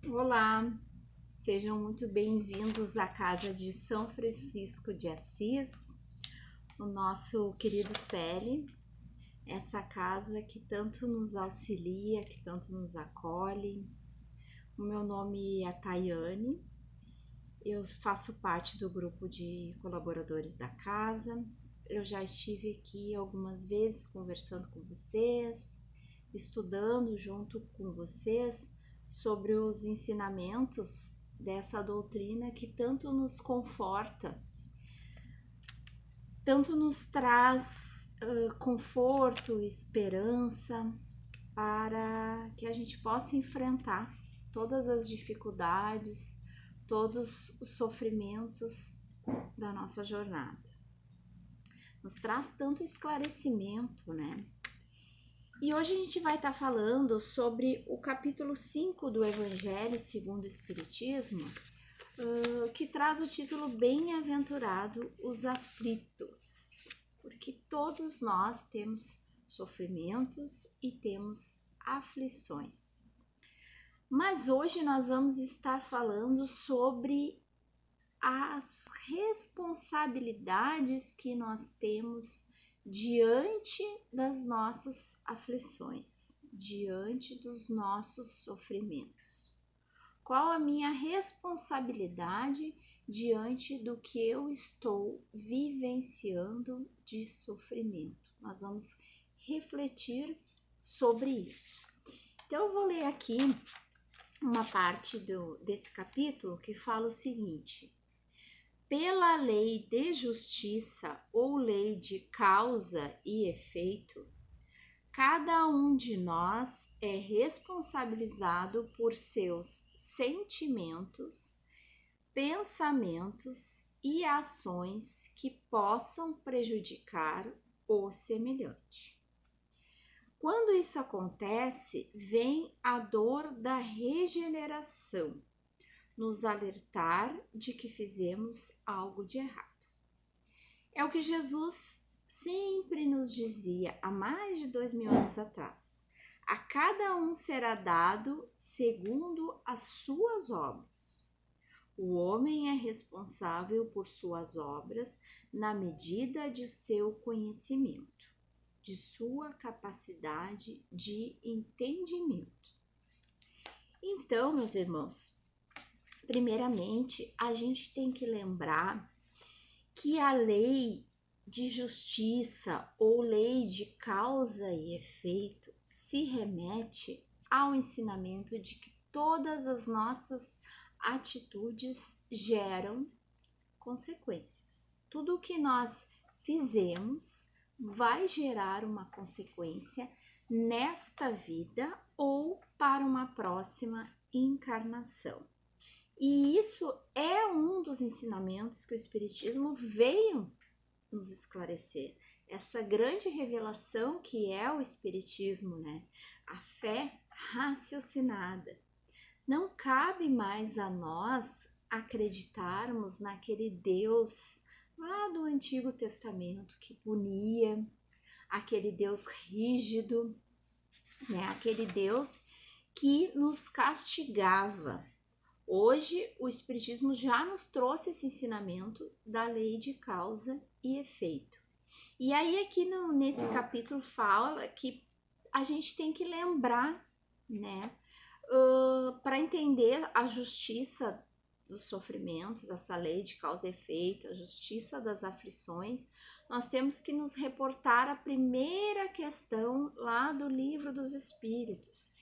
Olá, sejam muito bem-vindos à casa de São Francisco de Assis, o nosso querido Celi, essa casa que tanto nos auxilia, que tanto nos acolhe. O meu nome é Tayane, eu faço parte do grupo de colaboradores da casa. Eu já estive aqui algumas vezes conversando com vocês, estudando junto com vocês sobre os ensinamentos dessa doutrina que tanto nos conforta, tanto nos traz conforto, esperança para que a gente possa enfrentar todas as dificuldades, todos os sofrimentos da nossa jornada. Nos traz tanto esclarecimento, né? E hoje a gente vai estar falando sobre o capítulo 5 do Evangelho segundo o Espiritismo, que traz o título Bem-aventurado os aflitos, porque todos nós temos sofrimentos e temos aflições. Mas hoje nós vamos estar falando sobre as responsabilidades que nós temos diante das nossas aflições, diante dos nossos sofrimentos. Qual a minha responsabilidade diante do que eu estou vivenciando de sofrimento? Nós vamos refletir sobre isso. Então eu vou ler aqui uma parte desse capítulo que fala o seguinte: pela lei de justiça ou lei de causa e efeito, cada um de nós é responsabilizado por seus sentimentos, pensamentos e ações que possam prejudicar o semelhante. Quando isso acontece, vem a dor da regeneração, nos alertar de que fizemos algo de errado. É o que Jesus sempre nos dizia há mais de 2000 anos atrás. A cada um será dado segundo as suas obras. O homem é responsável por suas obras na medida de seu conhecimento, de sua capacidade de entendimento. Então, meus irmãos, primeiramente, a gente tem que lembrar que a lei de justiça ou lei de causa e efeito se remete ao ensinamento de que todas as nossas atitudes geram consequências. Tudo o que nós fizemos vai gerar uma consequência nesta vida ou para uma próxima encarnação. E isso é um dos ensinamentos que o Espiritismo veio nos esclarecer. Essa grande revelação que é o Espiritismo, né? A fé raciocinada. Não cabe mais a nós acreditarmos naquele Deus lá do Antigo Testamento que punia, aquele Deus rígido, né? Aquele Deus que nos castigava. Hoje, o Espiritismo já nos trouxe esse ensinamento da lei de causa e efeito. E aí, aqui nesse capítulo, fala que a gente tem que lembrar, né, para entender a justiça dos sofrimentos, essa lei de causa e efeito, a justiça das aflições, nós temos que nos reportar a primeira questão lá do Livro dos Espíritos,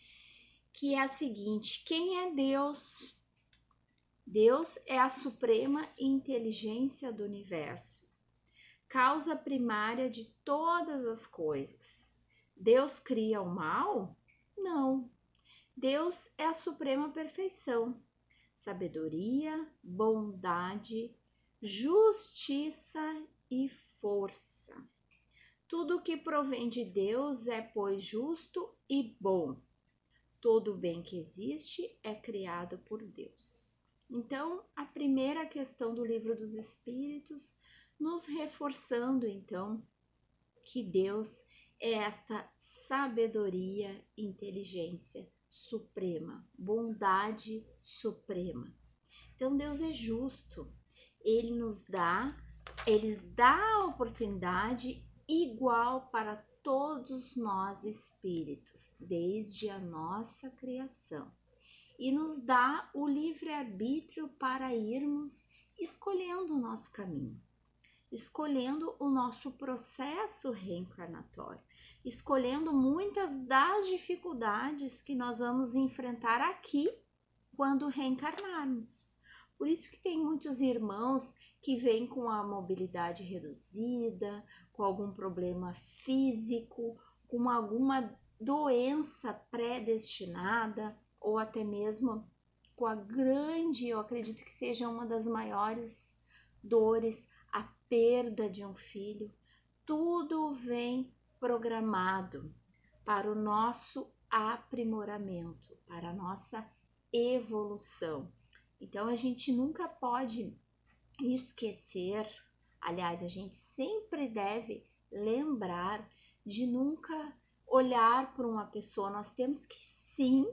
que é a seguinte: quem é Deus? Deus é a suprema inteligência do universo, causa primária de todas as coisas. Deus cria o mal? Não. Deus é a suprema perfeição, sabedoria, bondade, justiça e força. Tudo que provém de Deus é, pois, justo e bom. Todo o bem que existe é criado por Deus. Então, a primeira questão do Livro dos Espíritos, nos reforçando, então, que Deus é esta sabedoria, inteligência suprema, bondade suprema. Então Deus é justo, Ele dá a oportunidade igual para todos nós espíritos, desde a nossa criação, e nos dá o livre-arbítrio para irmos escolhendo o nosso caminho, escolhendo o nosso processo reencarnatório, escolhendo muitas das dificuldades que nós vamos enfrentar aqui quando reencarnarmos. Por isso que tem muitos irmãos que vêm com a mobilidade reduzida, com algum problema físico, com alguma doença predestinada, ou até mesmo com a grande, eu acredito que seja uma das maiores dores, a perda de um filho. Tudo vem programado para o nosso aprimoramento, para a nossa evolução. Então a gente nunca pode esquecer, aliás, a gente sempre deve lembrar de nunca olhar para uma pessoa. Nós temos que sim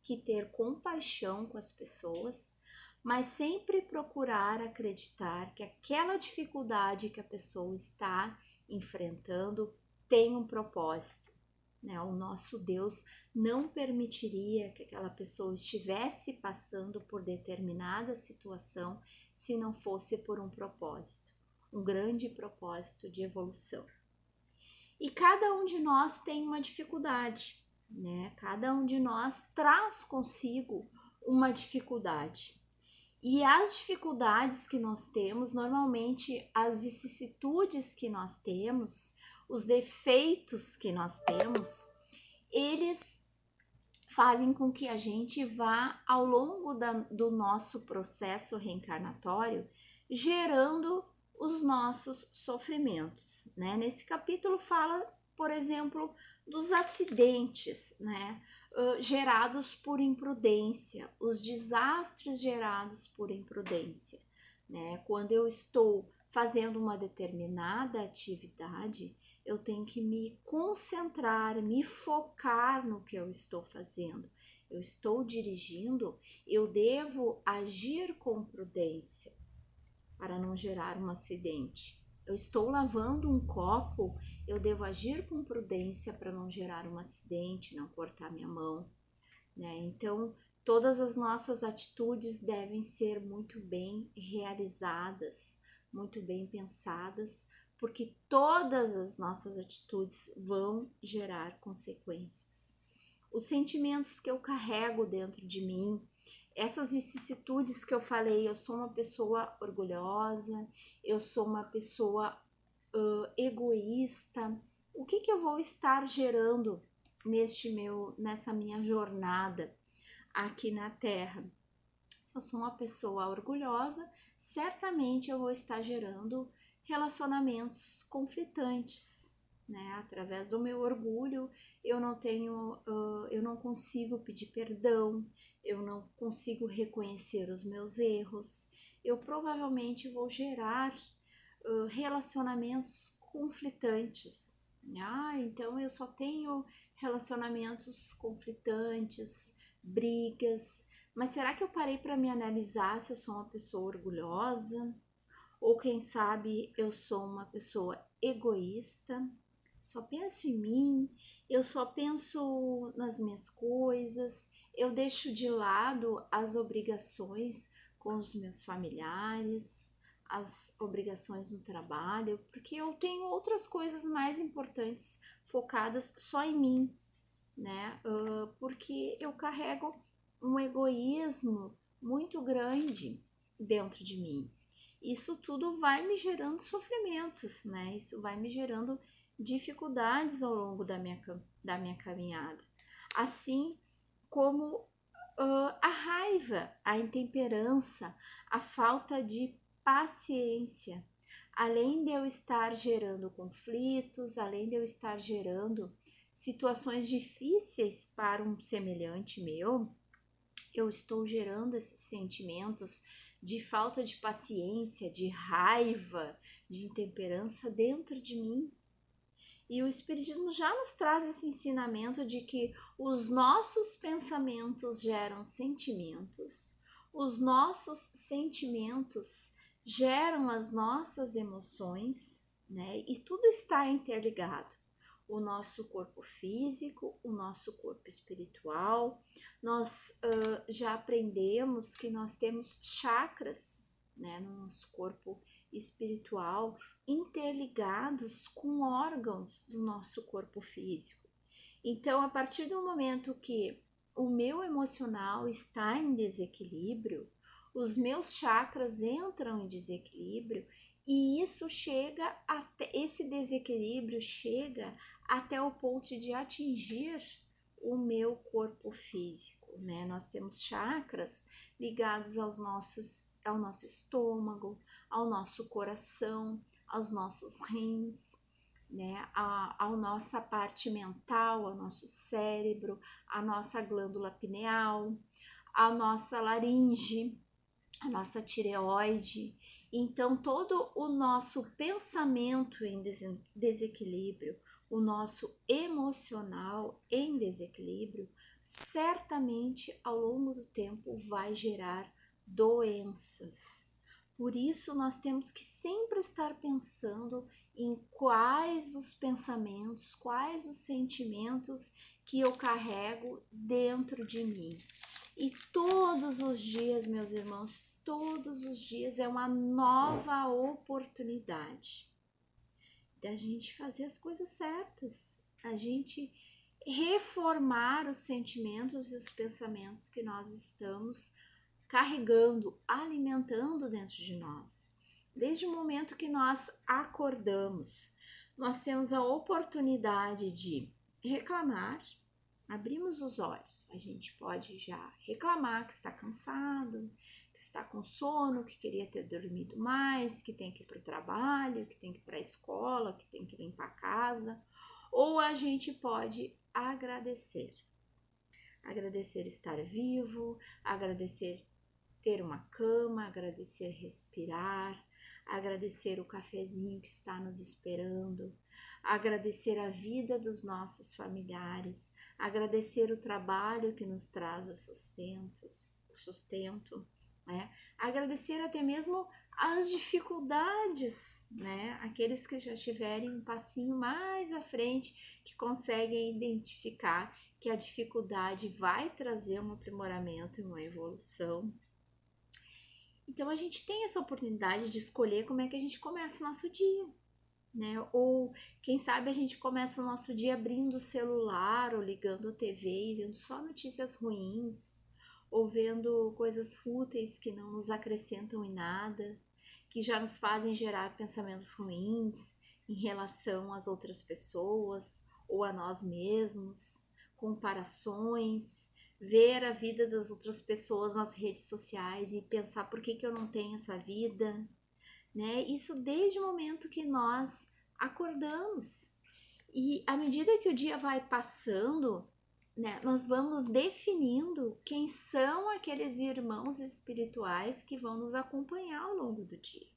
que ter compaixão com as pessoas, mas sempre procurar acreditar que aquela dificuldade que a pessoa está enfrentando tem um propósito, né? O nosso Deus não permitiria que aquela pessoa estivesse passando por determinada situação se não fosse por um propósito, um grande propósito de evolução. E cada um de nós tem uma dificuldade, né? Cada um de nós traz consigo uma dificuldade. E as dificuldades que nós temos, normalmente as vicissitudes que nós temos, os defeitos que nós temos, eles fazem com que a gente vá ao longo do nosso processo reencarnatório gerando os nossos sofrimentos, né? Nesse capítulo fala, por exemplo, dos acidentes, né? Gerados por imprudência, os desastres gerados por imprudência, né? Quando eu estou fazendo uma determinada atividade, eu tenho que me concentrar, me focar no que eu estou fazendo. Eu estou dirigindo, eu devo agir com prudência para não gerar um acidente. Eu estou lavando um copo, eu devo agir com prudência para não gerar um acidente, não cortar minha mão, né? Então, todas as nossas atitudes devem ser muito bem realizadas, muito bem pensadas, porque todas as nossas atitudes vão gerar consequências. Os sentimentos que eu carrego dentro de mim, essas vicissitudes que eu falei, eu sou uma pessoa orgulhosa, eu sou uma pessoa egoísta. O que eu vou estar gerando nessa minha jornada aqui na Terra? Se eu sou uma pessoa orgulhosa, certamente eu vou estar gerando relacionamentos conflitantes, né? Através do meu orgulho, eu não consigo pedir perdão, eu não consigo reconhecer os meus erros, eu provavelmente vou gerar relacionamentos conflitantes. Então eu só tenho relacionamentos conflitantes, brigas. Mas será que eu parei para me analisar se eu sou uma pessoa orgulhosa? Ou quem sabe eu sou uma pessoa egoísta? Só penso em mim, eu só penso nas minhas coisas, eu deixo de lado as obrigações com os meus familiares, as obrigações no trabalho, porque eu tenho outras coisas mais importantes focadas só em mim, né? Porque eu carrego um egoísmo muito grande dentro de mim. Isso tudo vai me gerando sofrimentos, né? Isso vai me gerando dificuldades ao longo da minha caminhada. Assim como a raiva, a intemperança, a falta de paciência. Além de eu estar gerando conflitos, além de eu estar gerando situações difíceis para um semelhante meu, eu estou gerando esses sentimentos de falta de paciência, de raiva, de intemperança dentro de mim. E o Espiritismo já nos traz esse ensinamento de que os nossos pensamentos geram sentimentos, os nossos sentimentos geram as nossas emoções, né? E tudo está interligado. O nosso corpo físico, o nosso corpo espiritual. Nós já aprendemos que nós temos chakras, né, no nosso corpo espiritual, interligados com órgãos do nosso corpo físico. Então, a partir do momento que o meu emocional está em desequilíbrio, os meus chakras entram em desequilíbrio e isso chega até esse desequilíbrio chega até o ponto de atingir o meu corpo físico, né? Nós temos chakras ligados ao nosso estômago, ao nosso coração, aos nossos rins, né? A nossa parte mental, ao nosso cérebro, a nossa glândula pineal, a nossa laringe, a nossa tireoide. Então, todo o nosso pensamento em desequilíbrio, o nosso emocional em desequilíbrio, certamente ao longo do tempo vai gerar doenças. Por isso, nós temos que sempre estar pensando em quais os pensamentos, quais os sentimentos que eu carrego dentro de mim. E todos os dias, meus irmãos, todos os dias é uma nova oportunidade da gente fazer as coisas certas, a gente reformar os sentimentos e os pensamentos que nós estamos carregando, alimentando dentro de nós. Desde o momento que nós acordamos, nós temos a oportunidade de reclamar. Abrimos os olhos, a gente pode já reclamar que está cansado, que está com sono, que queria ter dormido mais, que tem que ir para o trabalho, que tem que ir para a escola, que tem que limpar a casa, ou a gente pode agradecer. Agradecer estar vivo, agradecer ter uma cama, agradecer respirar, agradecer o cafezinho que está nos esperando, agradecer a vida dos nossos familiares, agradecer o trabalho que nos traz o sustento, né? Agradecer até mesmo as dificuldades, né? Aqueles que já tiverem um passinho mais à frente, que conseguem identificar que a dificuldade vai trazer um aprimoramento e uma evolução. Então a gente tem essa oportunidade de escolher como é que a gente começa o nosso dia, né? Ou quem sabe a gente começa o nosso dia abrindo o celular ou ligando a TV e vendo só notícias ruins, ou vendo coisas fúteis que não nos acrescentam em nada, que já nos fazem gerar pensamentos ruins em relação às outras pessoas ou a nós mesmos, comparações, ver a vida das outras pessoas nas redes sociais e pensar por que eu não tenho essa vida, né? Isso desde o momento que nós acordamos. E à medida que o dia vai passando, né, nós vamos definindo quem são aqueles irmãos espirituais que vão nos acompanhar ao longo do dia.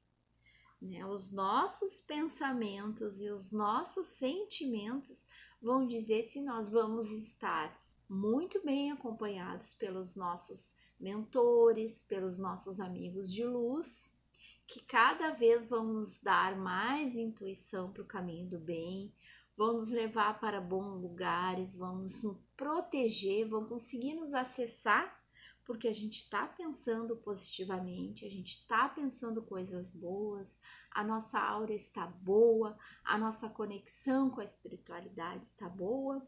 Né? Os nossos pensamentos e os nossos sentimentos vão dizer se nós vamos estar muito bem acompanhados pelos nossos mentores, pelos nossos amigos de luz, que cada vez vão nos dar mais intuição para o caminho do bem, vão nos levar para bons lugares, vão nos proteger, vão conseguir nos acessar, porque a gente está pensando positivamente, a gente está pensando coisas boas, a nossa aura está boa, a nossa conexão com a espiritualidade está boa,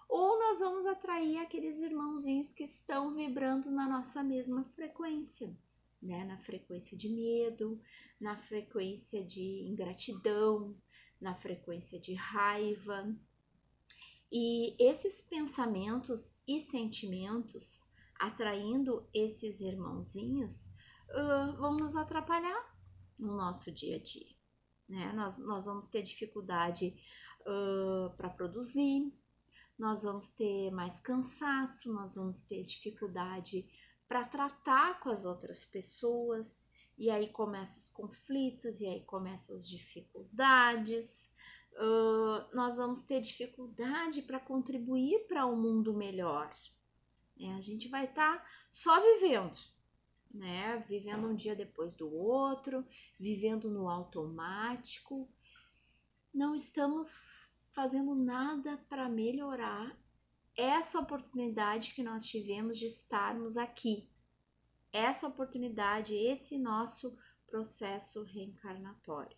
ou nós vamos atrair aqueles irmãozinhos que estão vibrando na nossa mesma frequência, né? Na frequência de medo, na frequência de ingratidão, na frequência de raiva. E esses pensamentos e sentimentos, atraindo esses irmãozinhos, vão nos atrapalhar no nosso dia a dia, né? Nós vamos ter dificuldade para produzir, nós vamos ter mais cansaço, nós vamos ter dificuldade para tratar com as outras pessoas, e aí começam os conflitos, e aí começam as dificuldades. nós vamos ter dificuldade para contribuir para um mundo melhor. A gente vai estar só vivendo, né? Vivendo um dia depois do outro, vivendo no automático. Não estamos fazendo nada para melhorar essa oportunidade que nós tivemos de estarmos aqui. Essa oportunidade, esse nosso processo reencarnatório.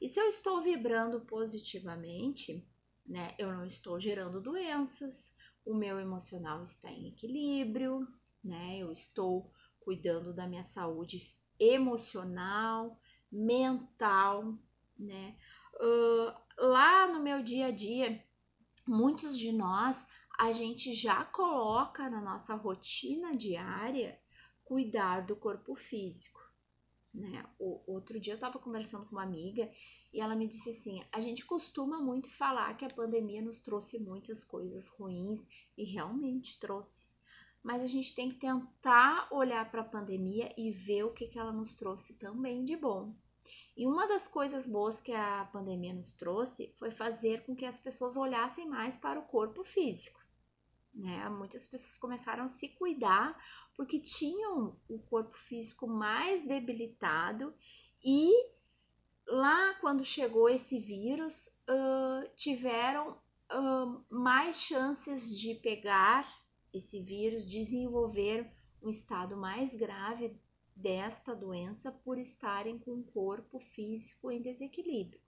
E se eu estou vibrando positivamente, né, eu não estou gerando doenças, o meu emocional está em equilíbrio, né, eu estou cuidando da minha saúde emocional, mental, né. Lá no meu dia a dia, muitos de nós, a gente já coloca na nossa rotina diária cuidar do corpo físico, né? Outro dia eu estava conversando com uma amiga e ela me disse assim: a gente costuma muito falar que a pandemia nos trouxe muitas coisas ruins e realmente trouxe, mas a gente tem que tentar olhar para a pandemia e ver o que ela nos trouxe também de bom. E uma das coisas boas que a pandemia nos trouxe foi fazer com que as pessoas olhassem mais para o corpo físico, né? Muitas pessoas começaram a se cuidar porque tinham o corpo físico mais debilitado e lá quando chegou esse vírus tiveram mais chances de pegar esse vírus, desenvolver um estado mais grave desta doença por estarem com o corpo físico em desequilíbrio,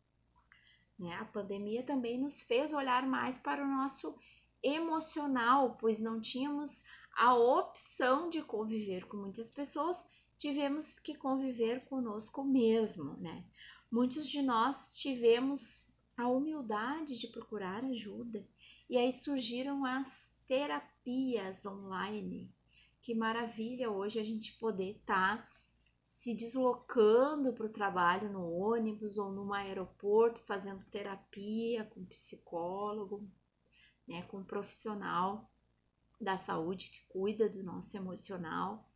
né? A pandemia também nos fez olhar mais para o nosso emocional, pois não tínhamos a opção de conviver com muitas pessoas, tivemos que conviver conosco mesmo, né? Muitos de nós tivemos a humildade de procurar ajuda e aí surgiram as terapias online. Que maravilha hoje a gente poder estar se deslocando para o trabalho no ônibus ou num aeroporto, fazendo terapia com psicólogo, né, com um profissional da saúde que cuida do nosso emocional.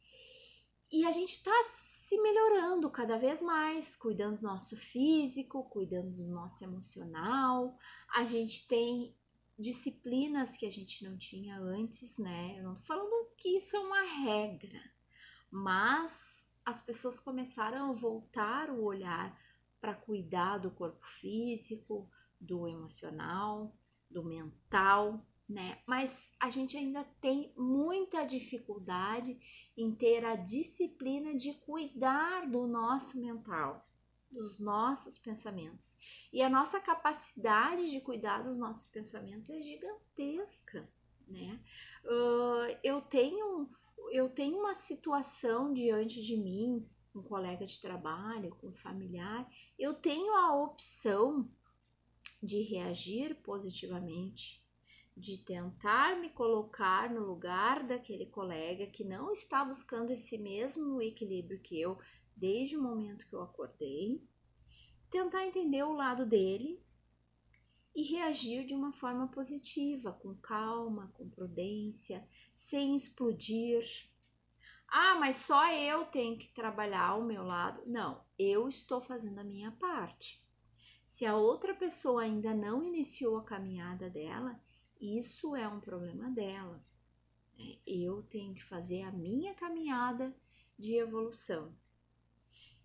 E a gente está se melhorando cada vez mais, cuidando do nosso físico, cuidando do nosso emocional. A gente tem disciplinas que a gente não tinha antes, né? Eu não tô falando que isso é uma regra, mas as pessoas começaram a voltar o olhar para cuidar do corpo físico, do emocional, do mental, né? Mas a gente ainda tem muita dificuldade em ter a disciplina de cuidar do nosso mental, dos nossos pensamentos. E a nossa capacidade de cuidar dos nossos pensamentos é gigantesca, né? Eu tenho uma situação diante de mim, um colega de trabalho, com um familiar, eu tenho a opção de reagir positivamente, de tentar me colocar no lugar daquele colega que não está buscando esse mesmo equilíbrio que eu desde o momento que eu acordei, tentar entender o lado dele e reagir de uma forma positiva, com calma, com prudência, sem explodir. Ah, mas só eu tenho que trabalhar ao meu lado. Não, eu estou fazendo a minha parte. Se a outra pessoa ainda não iniciou a caminhada dela, isso é um problema dela. Eu tenho que fazer a minha caminhada de evolução.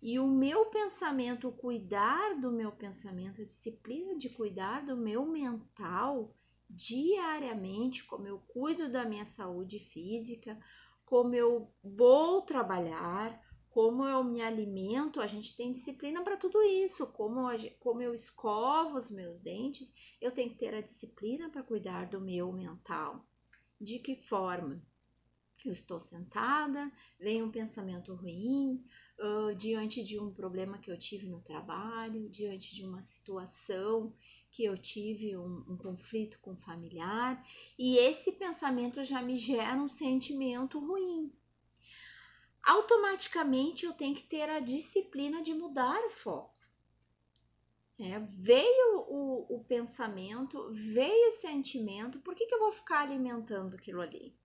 E o meu pensamento, cuidar do meu pensamento, a disciplina de cuidar do meu mental diariamente, como eu cuido da minha saúde física, como eu vou trabalhar, como eu me alimento, a gente tem disciplina para tudo isso, como eu escovo os meus dentes, eu tenho que ter a disciplina para cuidar do meu mental. De que forma? Eu estou sentada, vem um pensamento ruim, diante de um problema que eu tive no trabalho, diante de uma situação que eu tive um conflito com um familiar, e esse pensamento já me gera um sentimento ruim. Automaticamente eu tenho que ter a disciplina de mudar o foco. Veio o pensamento, veio o sentimento, por que eu vou ficar alimentando aquilo ali?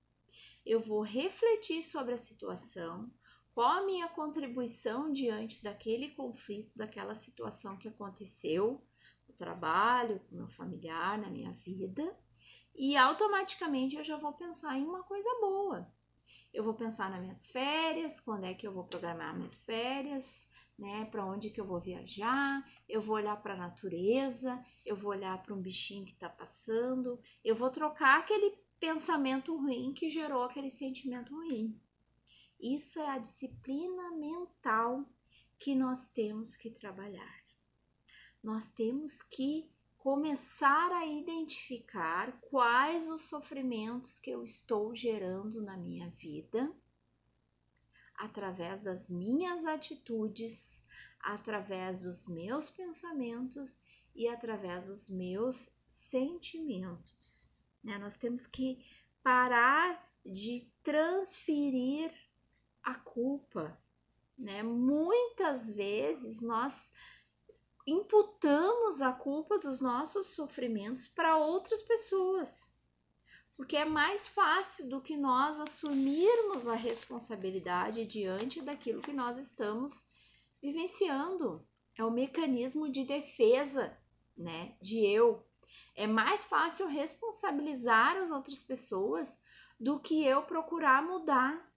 Eu vou refletir sobre a situação, qual a minha contribuição diante daquele conflito, daquela situação que aconteceu no trabalho, com o meu familiar, na minha vida, e automaticamente eu já vou pensar em uma coisa boa. Eu vou pensar nas minhas férias, quando é que eu vou programar minhas férias, né? Para onde que eu vou viajar, eu vou olhar para a natureza, eu vou olhar para um bichinho que está passando, eu vou trocar aquele pensamento ruim que gerou aquele sentimento ruim. Isso é a disciplina mental que nós temos que trabalhar. Nós temos que começar a identificar quais os sofrimentos que eu estou gerando na minha vida, através das minhas atitudes, através dos meus pensamentos e através dos meus sentimentos, né? Nós temos que parar de transferir a culpa, né? Muitas vezes nós imputamos a culpa dos nossos sofrimentos para outras pessoas, porque é mais fácil do que nós assumirmos a responsabilidade diante daquilo que nós estamos vivenciando. É o mecanismo de defesa, né, de eu. É mais fácil responsabilizar as outras pessoas do que eu procurar mudar.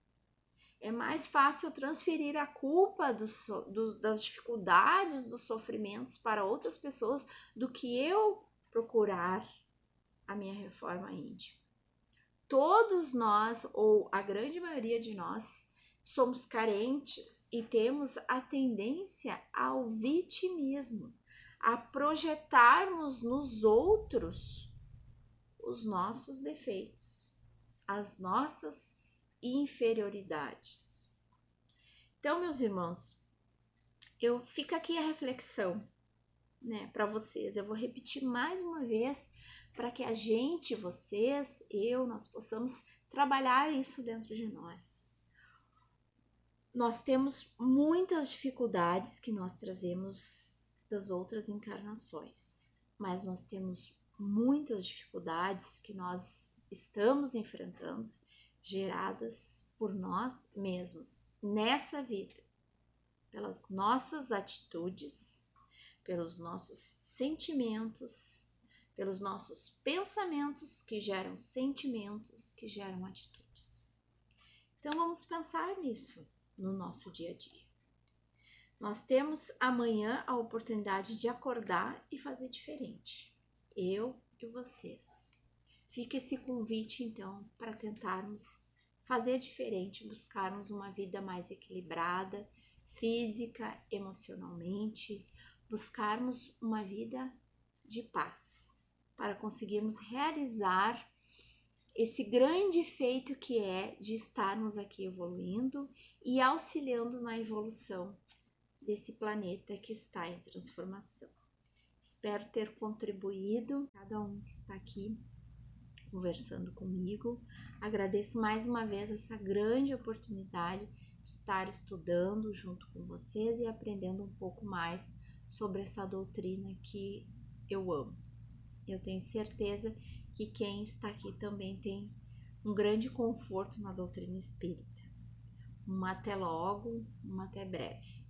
É mais fácil transferir a culpa das dificuldades, dos sofrimentos para outras pessoas do que eu procurar a minha reforma íntima. Todos nós, ou a grande maioria de nós, somos carentes e temos a tendência ao vitimismo, a projetarmos nos outros os nossos defeitos, as nossas inferioridades. Então, meus irmãos, fica aqui a reflexão, né, para vocês. Eu vou repetir mais uma vez para que a gente, vocês, nós possamos trabalhar isso dentro de nós. Nós temos muitas dificuldades que nós trazemos das outras encarnações, mas nós temos muitas dificuldades que nós estamos enfrentando, geradas por nós mesmos nessa vida, pelas nossas atitudes, pelos nossos sentimentos, pelos nossos pensamentos que geram sentimentos, que geram atitudes. Então vamos pensar nisso no nosso dia a dia. Nós temos amanhã a oportunidade de acordar e fazer diferente. Eu e vocês. Fica esse convite, então, para tentarmos fazer diferente, buscarmos uma vida mais equilibrada, física, emocionalmente, buscarmos uma vida de paz, para conseguirmos realizar esse grande feito que é de estarmos aqui evoluindo e auxiliando na evolução desse planeta que está em transformação. Espero ter contribuído, cada um que está aqui conversando comigo. Agradeço mais uma vez essa grande oportunidade de estar estudando junto com vocês e aprendendo um pouco mais sobre essa doutrina que eu amo. Eu tenho certeza que quem está aqui também tem um grande conforto na doutrina espírita. Até logo, até breve.